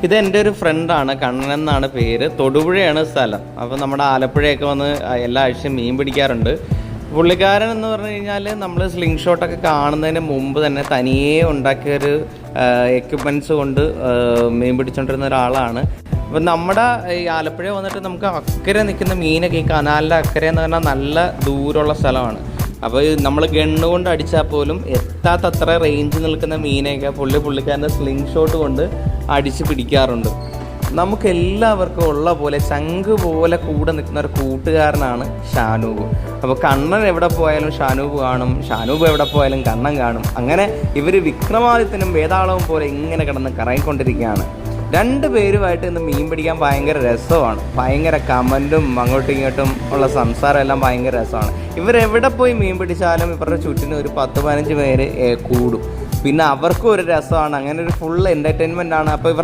ഇത് എൻ്റെ ഒരു ഫ്രണ്ടാണ്, കണ്ണൻ എന്നാണ് പേര്. തൊടുപുഴയാണ് സ്ഥലം. അപ്പോൾ നമ്മുടെ ആലപ്പുഴയൊക്കെ വന്ന് എല്ലാ ആഴ്ചയും മീൻ പിടിക്കാറുണ്ട്. പുള്ളിക്കാരൻ എന്ന് പറഞ്ഞു കഴിഞ്ഞാൽ നമ്മൾ സ്ലിംഗ് ഷോട്ടൊക്കെ കാണുന്നതിന് മുമ്പ് തന്നെ തനിയെ ഉണ്ടാക്കിയൊരു എക്യുപ്മെൻറ്റ്സ് കൊണ്ട് മീൻ പിടിച്ചുകൊണ്ടിരുന്ന ഒരാളാണ്. അപ്പം നമ്മുടെ ഈ ആലപ്പുഴ വന്നിട്ട് നമുക്ക് അക്കരെ നിൽക്കുന്ന മീനൊക്കെ, ഈ കനാലിൻ്റെ അക്കരെ എന്ന് പറഞ്ഞാൽ നല്ല ദൂരമുള്ള സ്ഥലമാണ്. അപ്പോൾ നമ്മൾ ഗണ്ണ് കൊണ്ട് അടിച്ചാൽ പോലും എത്താത്തത്ര റേഞ്ച് നിൽക്കുന്ന മീനൊക്കെ പുള്ളിക്കാരൻ്റെ സ്ലിംഗ് ഷോട്ട് കൊണ്ട് അടിച്ച് പിടിക്കാറുണ്ട്. നമുക്കെല്ലാവർക്കും ഉള്ള പോലെ ചങ്ക് പോലെ കൂടെ നിൽക്കുന്ന ഒരു കൂട്ടുകാരനാണ് ഷാനൂബ്. അപ്പോൾ കണ്ണൻ എവിടെ പോയാലും ഷാനൂബ് കാണും, ഷാനൂബ് എവിടെ പോയാലും കണ്ണൻ കാണും. അങ്ങനെ ഇവർ വിക്രമാദിത്യനും വേതാളവും പോലെ ഇങ്ങനെ കിടന്ന് കറങ്ങിക്കൊണ്ടിരിക്കുകയാണ്. രണ്ട് പേരുമായിട്ട് ഇന്ന് മീൻ പിടിക്കാൻ ഭയങ്കര രസമാണ്. ഭയങ്കര കമൻറ്റും അങ്ങോട്ടും ഇങ്ങോട്ടും ഉള്ള സംസാരം എല്ലാം ഭയങ്കര രസമാണ്. ഇവരെവിടെ പോയി മീൻ പിടിച്ചാലും ഇവരുടെ ചുറ്റിനും ഒരു 10-15 പേര് കൂടും. പിന്നെ അവർക്കും ഒരു രസമാണ്. അങ്ങനെ ഒരു ഫുൾ എൻ്റർടൈൻമെൻ്റ് ആണ്. അപ്പോൾ